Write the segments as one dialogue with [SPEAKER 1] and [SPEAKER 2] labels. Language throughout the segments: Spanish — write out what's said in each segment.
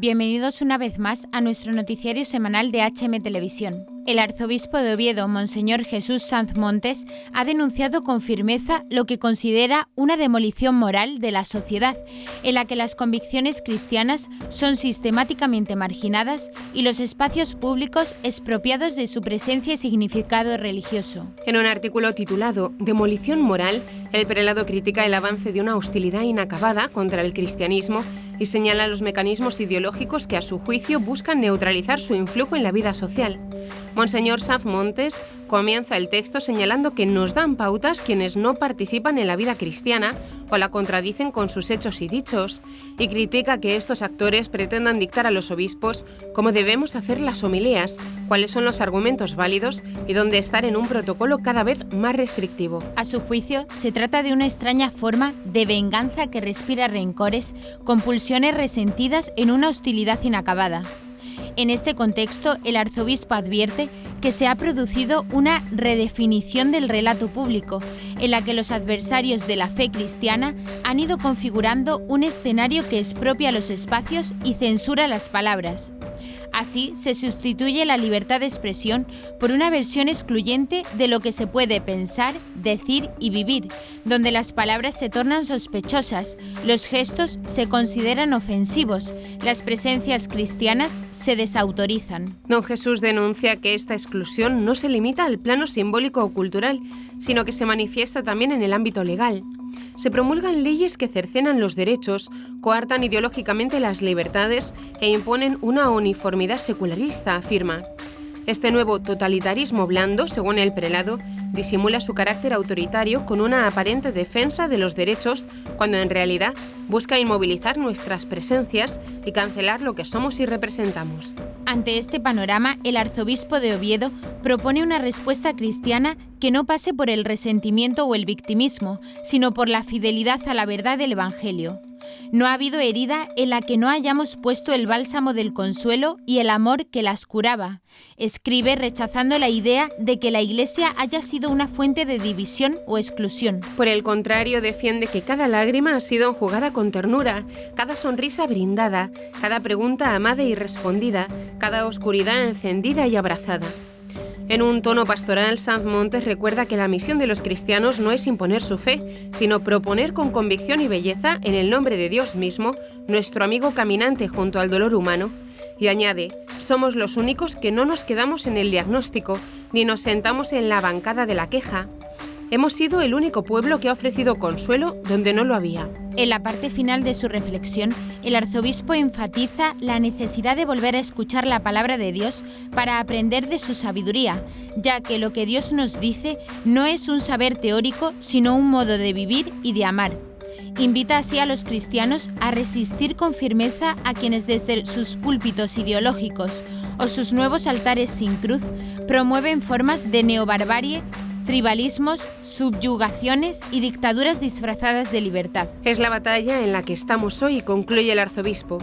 [SPEAKER 1] Bienvenidos una vez más a nuestro noticiario semanal de HM Televisión. El arzobispo de Oviedo, Monseñor Jesús Sanz Montes, ha denunciado con firmeza lo que considera una demolición moral de la sociedad, en la que las convicciones cristianas son sistemáticamente marginadas y los espacios públicos expropiados de su presencia y significado religioso.
[SPEAKER 2] En un artículo titulado «Demolición moral», el prelado critica el avance de una hostilidad inacabada contra el cristianismo y señala los mecanismos ideológicos que, a su juicio, buscan neutralizar su influjo en la vida social. Monseñor Sanz Montes comienza el texto señalando que nos dan pautas quienes no participan en la vida cristiana o la contradicen con sus hechos y dichos, y critica que estos actores pretendan dictar a los obispos cómo debemos hacer las homilías, cuáles son los argumentos válidos y dónde estar en un protocolo cada vez más restrictivo.
[SPEAKER 1] A su juicio, se trata de una extraña forma de venganza que respira rencores, con pulsiones resentidas en una hostilidad inacabada. En este contexto, el arzobispo advierte que se ha producido una redefinición del relato público, en la que los adversarios de la fe cristiana han ido configurando un escenario que expropia los espacios y censura las palabras. Así, se sustituye la libertad de expresión por una versión excluyente de lo que se puede pensar, decir y vivir, donde las palabras se tornan sospechosas, los gestos se consideran ofensivos, las presencias cristianas se desautorizan.
[SPEAKER 2] Don Jesús denuncia que esta exclusión no se limita al plano simbólico o cultural, sino que se manifiesta también en el ámbito legal. Se promulgan leyes que cercenan los derechos, coartan ideológicamente las libertades e imponen una uniformidad secularista, afirma. Este nuevo totalitarismo blando, según el prelado, disimula su carácter autoritario con una aparente defensa de los derechos, cuando en realidad busca inmovilizar nuestras presencias y cancelar lo que somos y representamos.
[SPEAKER 1] Ante este panorama, el arzobispo de Oviedo propone una respuesta cristiana que no pase por el resentimiento o el victimismo, sino por la fidelidad a la verdad del Evangelio. No ha habido herida en la que no hayamos puesto el bálsamo del consuelo y el amor que las curaba. Escribe rechazando la idea de que la Iglesia haya sido una fuente de división o exclusión.
[SPEAKER 2] Por el contrario, defiende que cada lágrima ha sido enjugada con ternura, cada sonrisa brindada, cada pregunta amada y respondida, cada oscuridad encendida y abrazada. En un tono pastoral, Sanz Montes recuerda que la misión de los cristianos no es imponer su fe, sino proponer con convicción y belleza, en el nombre de Dios mismo, nuestro amigo caminante junto al dolor humano. Y añade, somos los únicos que no nos quedamos en el diagnóstico, ni nos sentamos en la bancada de la queja. Hemos sido el único pueblo que ha ofrecido consuelo donde no lo había.
[SPEAKER 1] En la parte final de su reflexión, el arzobispo enfatiza la necesidad de volver a escuchar la palabra de Dios para aprender de su sabiduría, ya que lo que Dios nos dice no es un saber teórico, sino un modo de vivir y de amar. Invita así a los cristianos a resistir con firmeza a quienes desde sus púlpitos ideológicos o sus nuevos altares sin cruz promueven formas de neobarbarie, tribalismos, subyugaciones y dictaduras disfrazadas de libertad.
[SPEAKER 2] Es la batalla en la que estamos hoy, concluye el arzobispo.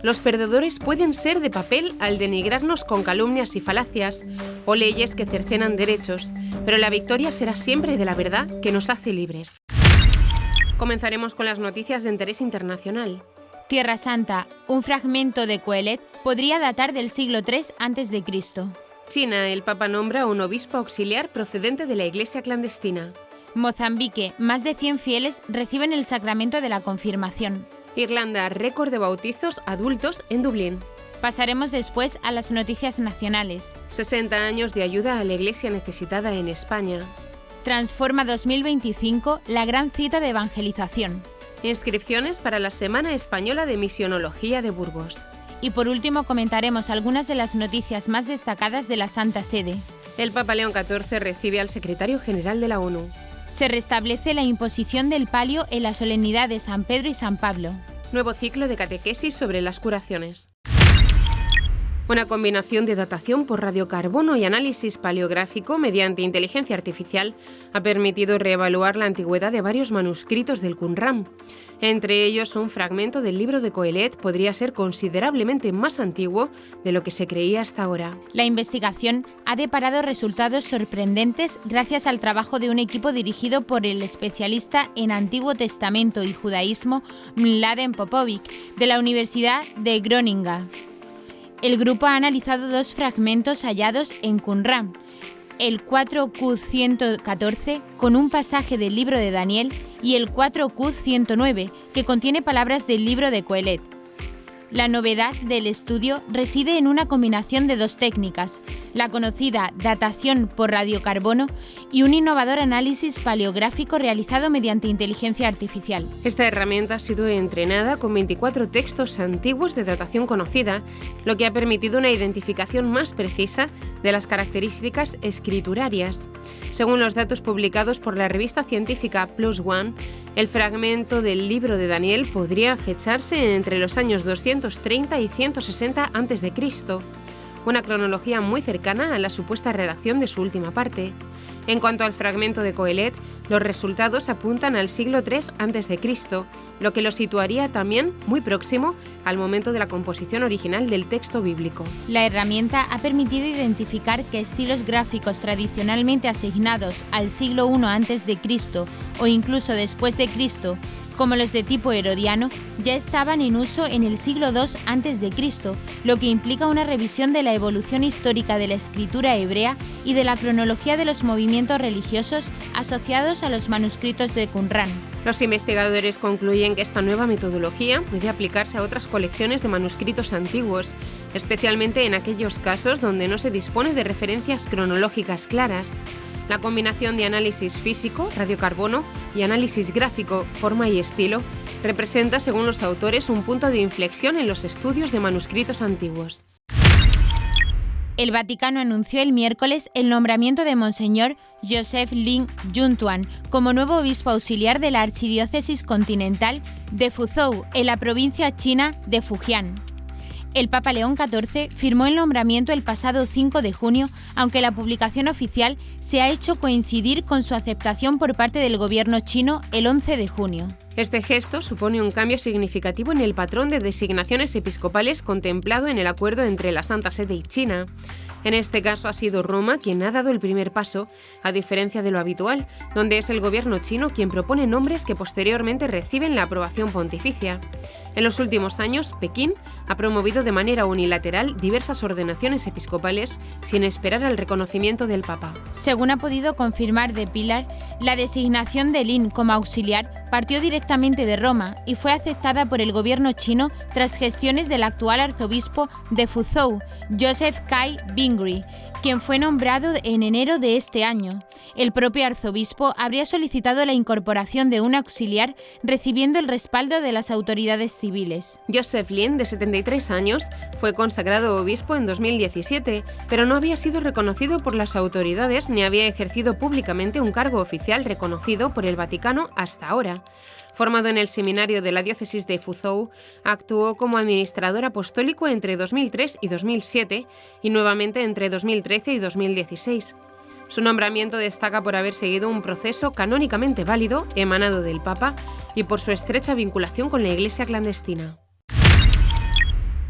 [SPEAKER 2] Los perdedores pueden ser de papel al denigrarnos con calumnias y falacias, o leyes que cercenan derechos, pero la victoria será siempre de la verdad que nos hace libres. Comenzaremos con las noticias de interés internacional.
[SPEAKER 1] Tierra Santa, un fragmento de Coelet, podría datar del siglo III a.C.
[SPEAKER 2] China, el Papa nombra a un obispo auxiliar procedente de la iglesia clandestina.
[SPEAKER 1] Mozambique, más de 100 fieles reciben el sacramento de la confirmación.
[SPEAKER 2] Irlanda, récord de bautizos adultos en Dublín.
[SPEAKER 1] Pasaremos después a las noticias nacionales.
[SPEAKER 2] 60 años de ayuda a la iglesia necesitada en España.
[SPEAKER 1] Transforma 2025, la gran cita de evangelización.
[SPEAKER 2] Inscripciones para la Semana Española de Misionología de Burgos.
[SPEAKER 1] Y por último comentaremos algunas de las noticias más destacadas de la Santa Sede.
[SPEAKER 2] El Papa León XIV recibe al secretario general de la ONU.
[SPEAKER 1] Se restablece la imposición del palio en la solemnidad de San Pedro y San Pablo.
[SPEAKER 2] Nuevo ciclo de catequesis sobre las curaciones. Una combinación de datación por radiocarbono y análisis paleográfico mediante inteligencia artificial ha permitido reevaluar la antigüedad de varios manuscritos del Qumrán. Entre ellos, un fragmento del libro de Coelet podría ser considerablemente más antiguo de lo que se creía hasta ahora.
[SPEAKER 1] La investigación ha deparado resultados sorprendentes gracias al trabajo de un equipo dirigido por el especialista en Antiguo Testamento y Judaísmo Mladen Popovic, de la Universidad de Groninga. El grupo ha analizado 2 fragmentos hallados en Qumrán, el 4Q114 con un pasaje del libro de Daniel y el 4Q109 que contiene palabras del libro de Coelet. La novedad del estudio reside en una combinación de 2 técnicas, la conocida datación por radiocarbono y un innovador análisis paleográfico realizado mediante inteligencia artificial.
[SPEAKER 2] Esta herramienta ha sido entrenada con 24 textos antiguos de datación conocida, lo que ha permitido una identificación más precisa de las características escriturarias. Según los datos publicados por la revista científica PLOS ONE, el fragmento del libro de Daniel podría fecharse entre los años 230 y 160 a.C., una cronología muy cercana a la supuesta redacción de su última parte. En cuanto al fragmento de Coelet, los resultados apuntan al siglo III a.C., lo que lo situaría también muy próximo al momento de la composición original del texto bíblico.
[SPEAKER 1] La herramienta ha permitido identificar que estilos gráficos tradicionalmente asignados al siglo I a.C. o incluso después de Cristo, como los de tipo herodiano, ya estaban en uso en el siglo II a.C., lo que implica una revisión de la evolución histórica de la escritura hebrea y de la cronología de los movimientos religiosos asociados a los manuscritos de Qumrán.
[SPEAKER 2] Los investigadores concluyen que esta nueva metodología puede aplicarse a otras colecciones de manuscritos antiguos, especialmente en aquellos casos donde no se dispone de referencias cronológicas claras. La combinación de análisis físico, radiocarbono, y análisis gráfico, forma y estilo, representa, según los autores, un punto de inflexión en los estudios de manuscritos antiguos.
[SPEAKER 1] El Vaticano anunció el miércoles el nombramiento de Monseñor Joseph Lin Juntuan como nuevo obispo auxiliar de la Archidiócesis Continental de Fuzhou, en la provincia china de Fujian. El Papa León XIV firmó el nombramiento el pasado 5 de junio, aunque la publicación oficial se ha hecho coincidir con su aceptación por parte del gobierno chino el 11 de junio.
[SPEAKER 2] Este gesto supone un cambio significativo en el patrón de designaciones episcopales contemplado en el acuerdo entre la Santa Sede y China. En este caso ha sido Roma quien ha dado el primer paso, a diferencia de lo habitual, donde es el gobierno chino quien propone nombres que posteriormente reciben la aprobación pontificia. En los últimos años, Pekín ha promovido de manera unilateral diversas ordenaciones episcopales sin esperar el reconocimiento del Papa.
[SPEAKER 1] Según ha podido confirmar The Pillar, la designación de Lin como auxiliar partió directamente de Roma y fue aceptada por el gobierno chino tras gestiones del actual arzobispo de Fuzhou, Joseph Kai Bingri, quien fue nombrado en enero de este año. El propio arzobispo habría solicitado la incorporación de un auxiliar, recibiendo el respaldo de las autoridades civiles.
[SPEAKER 2] Joseph Lin, de 73 años, fue consagrado obispo en 2017, pero no había sido reconocido por las autoridades ni había ejercido públicamente un cargo oficial reconocido por el Vaticano hasta ahora. Formado en el seminario de la diócesis de Fuzhou, actuó como administrador apostólico entre 2003 y 2007 y nuevamente entre 2013 y 2016. Su nombramiento destaca por haber seguido un proceso canónicamente válido emanado del Papa y por su estrecha vinculación con la Iglesia clandestina.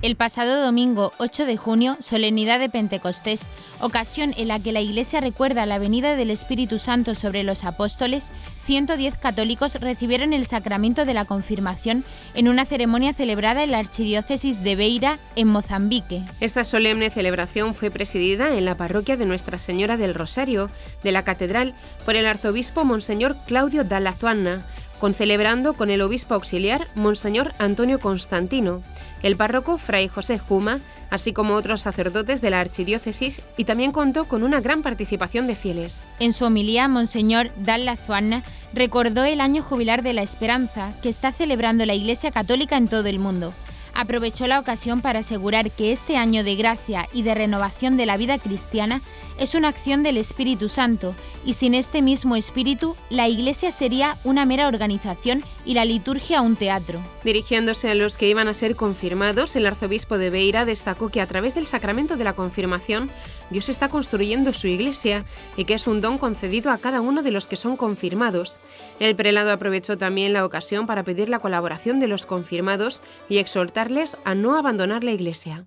[SPEAKER 1] El pasado domingo 8 de junio, solemnidad de Pentecostés, ocasión en la que la Iglesia recuerda la venida del Espíritu Santo sobre los apóstoles, 110 católicos recibieron el sacramento de la confirmación en una ceremonia celebrada en la Archidiócesis de Beira, en Mozambique.
[SPEAKER 2] Esta solemne celebración fue presidida en la parroquia de Nuestra Señora del Rosario, de la Catedral, por el arzobispo Monseñor Claudio Dalla Zuanna, concelebrando con el obispo auxiliar Monseñor Antonio Constantino, el párroco Fray José Juma, así como otros sacerdotes de la archidiócesis, y también contó con una gran participación de fieles.
[SPEAKER 1] En su homilía, Monseñor Dalla Zuanna recordó el año jubilar de la esperanza que está celebrando la Iglesia Católica en todo el mundo. Aprovechó la ocasión para asegurar que este año de gracia y de renovación de la vida cristiana es una acción del Espíritu Santo, y sin este mismo Espíritu, la Iglesia sería una mera organización y la liturgia un teatro.
[SPEAKER 2] Dirigiéndose a los que iban a ser confirmados, el arzobispo de Beira destacó que a través del sacramento de la confirmación, Dios está construyendo su Iglesia y que es un don concedido a cada uno de los que son confirmados. El prelado aprovechó también la ocasión para pedir la colaboración de los confirmados y exhortarles a no abandonar la Iglesia.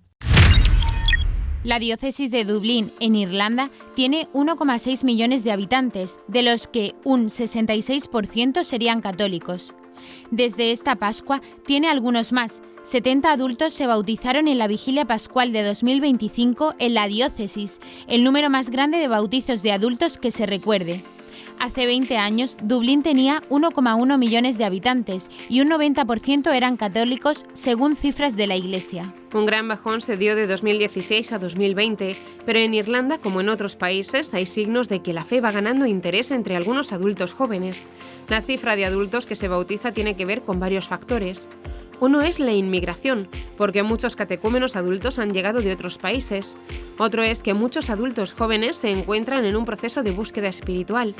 [SPEAKER 1] La diócesis de Dublín, en Irlanda, tiene 1,6 millones de habitantes, de los que un 66% serían católicos. Desde esta Pascua tiene algunos más. 70 adultos se bautizaron en la vigilia pascual de 2025 en la diócesis, el número más grande de bautizos de adultos que se recuerde. Hace 20 años, Dublín tenía 1,1 millones de habitantes y un 90% eran católicos, según cifras de la Iglesia.
[SPEAKER 2] Un gran bajón se dio de 2016 a 2020, pero en Irlanda, como en otros países, hay signos de que la fe va ganando interés entre algunos adultos jóvenes. La cifra de adultos que se bautiza tiene que ver con varios factores. Uno es la inmigración, porque muchos catecúmenos adultos han llegado de otros países. Otro es que muchos adultos jóvenes se encuentran en un proceso de búsqueda espiritual.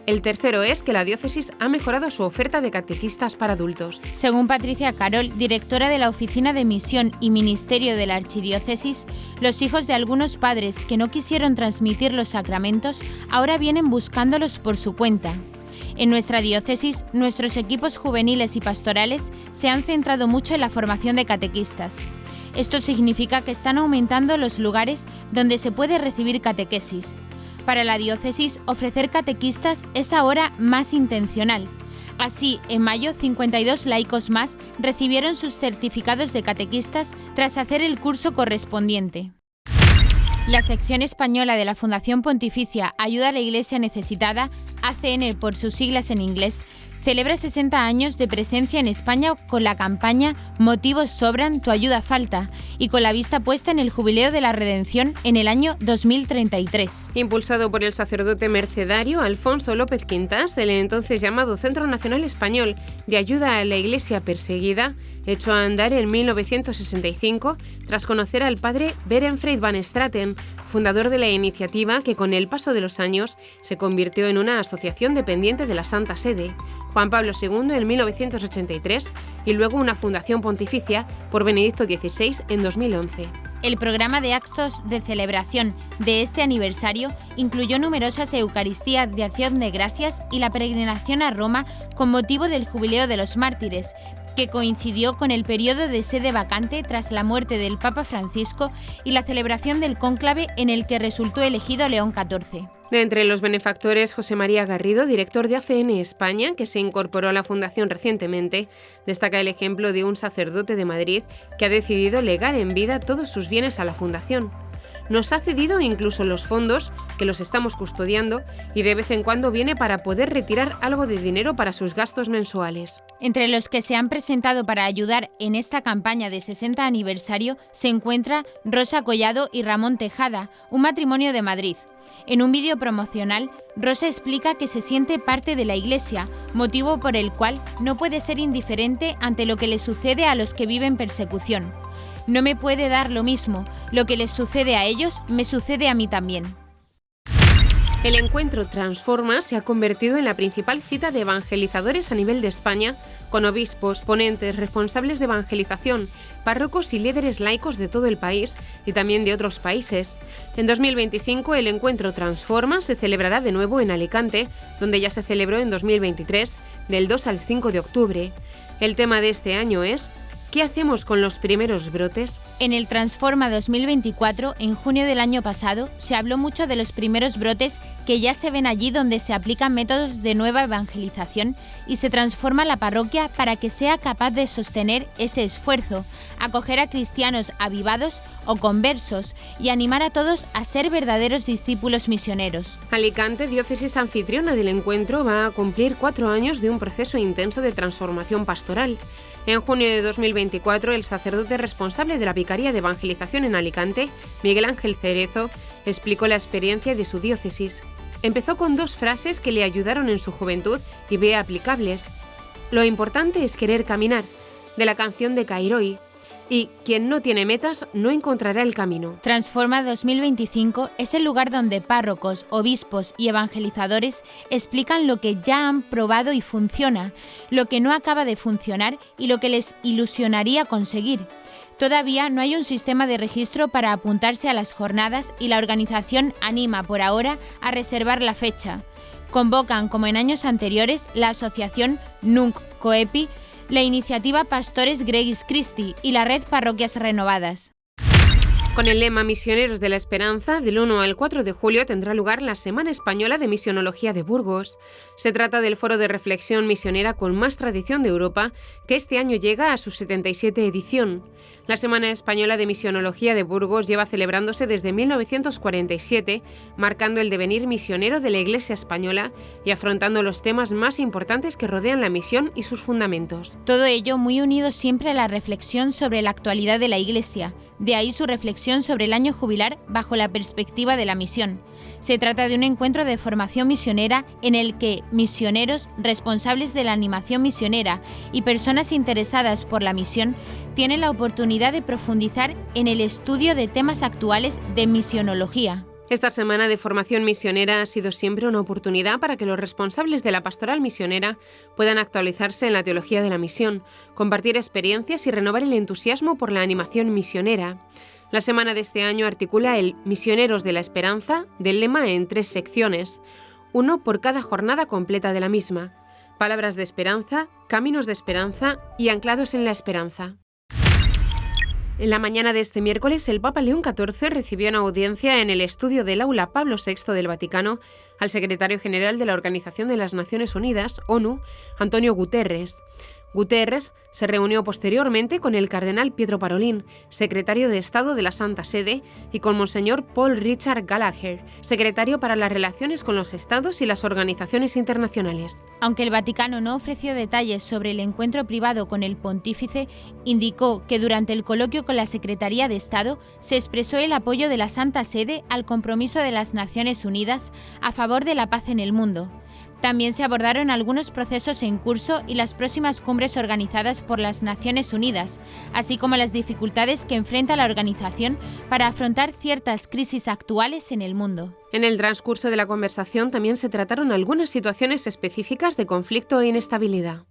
[SPEAKER 2] El tercero es que la diócesis ha mejorado su oferta de catequistas para adultos.
[SPEAKER 1] Según Patricia Carol, directora de la Oficina de Misión y Ministerio de la Archidiócesis, los hijos de algunos padres que no quisieron transmitir los sacramentos ahora vienen buscándolos por su cuenta. En nuestra diócesis, nuestros equipos juveniles y pastorales se han centrado mucho en la formación de catequistas. Esto significa que están aumentando los lugares donde se puede recibir catequesis. Para la diócesis, ofrecer catequistas es ahora más intencional. Así, en mayo, 52 laicos más recibieron sus certificados de catequistas tras hacer el curso correspondiente. La sección española de la Fundación Pontificia Ayuda a la Iglesia Necesitada, ACN por sus siglas en inglés, celebra 60 años de presencia en España con la campaña Motivos sobran, tu ayuda falta, y con la vista puesta en el Jubileo de la Redención en el año 2033.
[SPEAKER 2] Impulsado por el sacerdote mercedario Alfonso López Quintas, el entonces llamado Centro Nacional Español de Ayuda a la Iglesia Perseguida, echó a andar en 1965 tras conocer al padre Berenfried van Straten, fundador de la iniciativa que con el paso de los años se convirtió en una asociación dependiente de la Santa Sede, Juan Pablo II en 1983 y luego una fundación pontificia por Benedicto XVI en 2011.
[SPEAKER 1] El programa de actos de celebración de este aniversario incluyó numerosas Eucaristías de acción de gracias y la peregrinación a Roma con motivo del Jubileo de los Mártires, que coincidió con el periodo de sede vacante tras la muerte del Papa Francisco y la celebración del cónclave en el que resultó elegido León XIV.
[SPEAKER 2] De entre los benefactores, José María Garrido, director de ACN España, que se incorporó a la fundación recientemente, destaca el ejemplo de un sacerdote de Madrid que ha decidido legar en vida todos sus bienes a la fundación. Nos ha cedido incluso los fondos, que los estamos custodiando, y de vez en cuando viene para poder retirar algo de dinero para sus gastos mensuales.
[SPEAKER 1] Entre los que se han presentado para ayudar en esta campaña de 60 aniversario se encuentra Rosa Collado y Ramón Tejada, un matrimonio de Madrid. En un vídeo promocional, Rosa explica que se siente parte de la Iglesia, motivo por el cual no puede ser indiferente ante lo que le sucede a los que viven persecución. No me puede dar lo mismo, lo que les sucede a ellos me sucede a mí también.
[SPEAKER 2] El encuentro Transforma se ha convertido en la principal cita de evangelizadores a nivel de España, con obispos, ponentes, responsables de evangelización, párrocos y líderes laicos de todo el país y también de otros países. En 2025 el encuentro Transforma se celebrará de nuevo en Alicante, donde ya se celebró en 2023, del 2 al 5 de octubre. El tema de este año es ¿qué hacemos con los primeros brotes?
[SPEAKER 1] En el Transforma 2024, en junio del año pasado, se habló mucho de los primeros brotes que ya se ven allí donde se aplican métodos de nueva evangelización y se transforma la parroquia para que sea capaz de sostener ese esfuerzo, acoger a cristianos avivados o conversos y animar a todos a ser verdaderos discípulos misioneros.
[SPEAKER 2] Alicante, diócesis anfitriona del encuentro, va a cumplir 4 años de un proceso intenso de transformación pastoral. En junio de 2024, el sacerdote responsable de la Vicaría de Evangelización en Alicante, Miguel Ángel Cerezo, explicó la experiencia de su diócesis. Empezó con 2 frases que le ayudaron en su juventud y ve aplicables. Lo importante es querer caminar, de la canción de Kairoi. y quien no tiene metas no encontrará el camino.
[SPEAKER 1] Transforma 2025 es el lugar donde párrocos, obispos y evangelizadores explican lo que ya han probado y funciona, lo que no acaba de funcionar y lo que les ilusionaría conseguir. Todavía no hay un sistema de registro para apuntarse a las jornadas y la organización anima por ahora a reservar la fecha. Convocan, como en años anteriores, la asociación Nunc Coepi, la iniciativa Pastores Gregis Christi y la red Parroquias Renovadas.
[SPEAKER 2] Con el lema Misioneros de la Esperanza, del 1 al 4 de julio tendrá lugar la Semana Española de Misionología de Burgos. Se trata del foro de reflexión misionera con más tradición de Europa, que este año llega a su 77 edición. La Semana Española de Misionología de Burgos lleva celebrándose desde 1947, marcando el devenir misionero de la Iglesia española y afrontando los temas más importantes que rodean la misión y sus fundamentos.
[SPEAKER 1] Todo ello muy unido siempre a la reflexión sobre la actualidad de la Iglesia. De ahí su reflexión sobre el año jubilar bajo la perspectiva de la misión. Se trata de un encuentro de formación misionera en el que misioneros, responsables de la animación misionera y personas interesadas por la misión tienen la oportunidad de profundizar en el estudio de temas actuales de misionología.
[SPEAKER 2] Esta semana de formación misionera ha sido siempre una oportunidad para que los responsables de la pastoral misionera puedan actualizarse en la teología de la misión, compartir experiencias y renovar el entusiasmo por la animación misionera. La semana de este año articula el Misioneros de la Esperanza del lema en 3 secciones, uno por cada jornada completa de la misma: palabras de esperanza, caminos de esperanza y anclados en la esperanza. En la mañana de este miércoles, el Papa León XIV recibió en audiencia en el estudio del Aula Pablo VI del Vaticano al secretario general de la Organización de las Naciones Unidas, ONU, Antonio Guterres. Guterres se reunió posteriormente con el cardenal Pietro Parolin, secretario de Estado de la Santa Sede, y con Monseñor Paul Richard Gallagher, secretario para las relaciones con los Estados y las organizaciones internacionales.
[SPEAKER 1] Aunque el Vaticano no ofreció detalles sobre el encuentro privado con el pontífice, indicó que durante el coloquio con la Secretaría de Estado se expresó el apoyo de la Santa Sede al compromiso de las Naciones Unidas a favor de la paz en el mundo. También se abordaron algunos procesos en curso y las próximas cumbres organizadas por las Naciones Unidas, así como las dificultades que enfrenta la organización para afrontar ciertas crisis actuales en el mundo.
[SPEAKER 2] En el transcurso de la conversación también se trataron algunas situaciones específicas de conflicto e inestabilidad.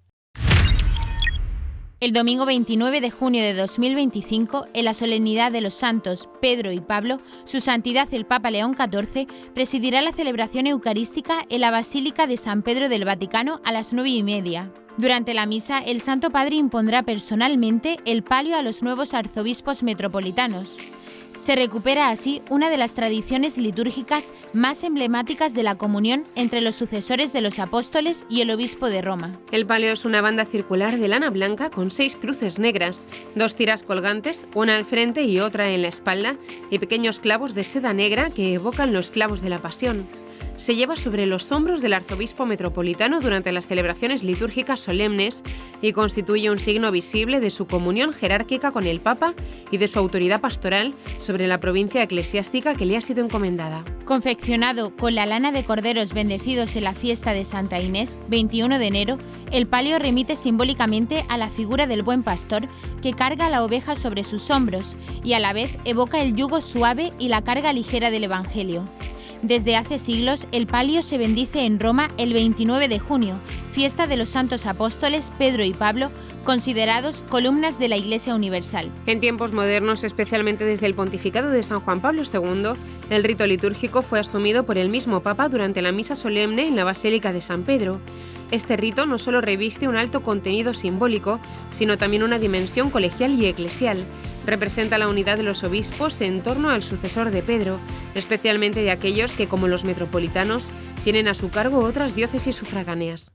[SPEAKER 1] El domingo 29 de junio de 2025, en la solemnidad de los santos Pedro y Pablo, su santidad el Papa León XIV presidirá la celebración eucarística en la Basílica de San Pedro del Vaticano a las 9:30. Durante la misa, el Santo Padre impondrá personalmente el palio a los nuevos arzobispos metropolitanos. Se recupera así una de las tradiciones litúrgicas más emblemáticas de la comunión entre los sucesores de los apóstoles y el obispo de Roma.
[SPEAKER 2] El palio es una banda circular de lana blanca con 6 cruces negras, 2 tiras colgantes, una al frente y otra en la espalda, y pequeños clavos de seda negra que evocan los clavos de la Pasión. Se lleva sobre los hombros del arzobispo metropolitano durante las celebraciones litúrgicas solemnes y constituye un signo visible de su comunión jerárquica con el Papa y de su autoridad pastoral sobre la provincia eclesiástica que le ha sido encomendada.
[SPEAKER 1] Confeccionado con la lana de corderos bendecidos en la fiesta de Santa Inés, 21 de enero, el palio remite simbólicamente a la figura del buen pastor que carga a la oveja sobre sus hombros y a la vez evoca el yugo suave y la carga ligera del Evangelio. Desde hace siglos, el palio se bendice en Roma el 29 de junio, fiesta de los santos apóstoles Pedro y Pablo, considerados columnas de la Iglesia Universal.
[SPEAKER 2] En tiempos modernos, especialmente desde el pontificado de San Juan Pablo II, el rito litúrgico fue asumido por el mismo Papa durante la misa solemne en la Basílica de San Pedro. Este rito no solo reviste un alto contenido simbólico, sino también una dimensión colegial y eclesial. Representa la unidad de los obispos en torno al sucesor de Pedro, especialmente de aquellos que, como los metropolitanos, tienen a su cargo otras diócesis sufragáneas.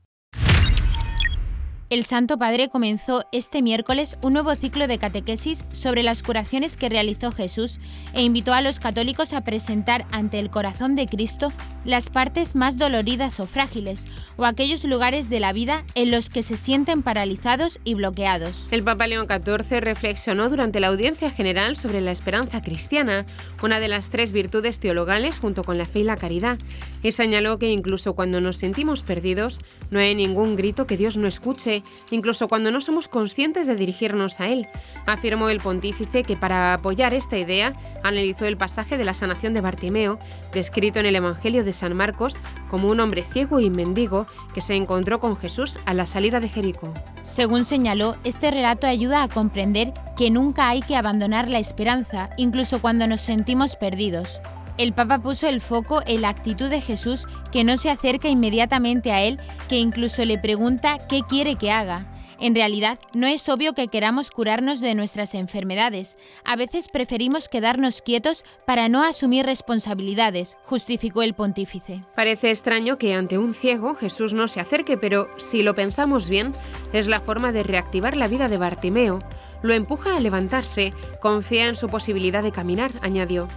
[SPEAKER 1] El Santo Padre comenzó este miércoles un nuevo ciclo de catequesis sobre las curaciones que realizó Jesús e invitó a los católicos a presentar ante el corazón de Cristo las partes más doloridas o frágiles, o aquellos lugares de la vida en los que se sienten paralizados y bloqueados.
[SPEAKER 2] El Papa León XIV reflexionó durante la audiencia general sobre la esperanza cristiana, una de las 3 virtudes teologales junto con la fe y la caridad, y señaló que incluso cuando nos sentimos perdidos, no hay ningún grito que Dios no escuche, siempre, incluso cuando no somos conscientes de dirigirnos a Él. Afirmó el pontífice que para apoyar esta idea analizó el pasaje de la sanación de Bartimeo, descrito en el Evangelio de San Marcos como un hombre ciego y mendigo que se encontró con Jesús a la salida de Jericó.
[SPEAKER 1] Según señaló, este relato ayuda a comprender que nunca hay que abandonar la esperanza, incluso cuando nos sentimos perdidos. El Papa puso el foco en la actitud de Jesús, que no se acerca inmediatamente a él, que incluso le pregunta qué quiere que haga. En realidad, no es obvio que queramos curarnos de nuestras enfermedades. A veces preferimos quedarnos quietos para no asumir responsabilidades, justificó el pontífice.
[SPEAKER 2] Parece extraño que ante un ciego Jesús no se acerque, pero si lo pensamos bien, es la forma de reactivar la vida de Bartimeo. Lo empuja a levantarse, confía en su posibilidad de caminar, añadió.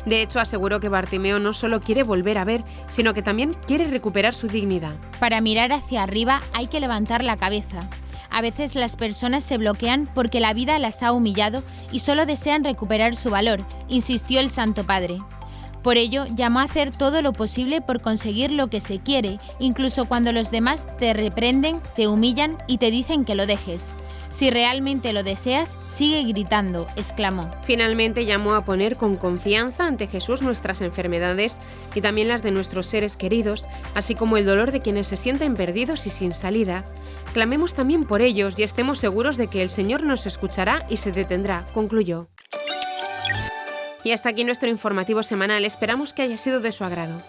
[SPEAKER 2] De hecho, aseguró que Bartimeo no solo quiere volver a ver, sino que también quiere recuperar su dignidad.
[SPEAKER 1] Para mirar hacia arriba hay que levantar la cabeza. A veces las personas se bloquean porque la vida las ha humillado y solo desean recuperar su valor, insistió el Santo Padre. Por ello, llamó a hacer todo lo posible por conseguir lo que se quiere, incluso cuando los demás te reprenden, te humillan y te dicen que lo dejes. Si realmente lo deseas, sigue gritando, exclamó.
[SPEAKER 2] Finalmente llamó a poner con confianza ante Jesús nuestras enfermedades y también las de nuestros seres queridos, así como el dolor de quienes se sienten perdidos y sin salida. Clamemos también por ellos y estemos seguros de que el Señor nos escuchará y se detendrá, concluyó. Y hasta aquí nuestro informativo semanal. Esperamos que haya sido de su agrado.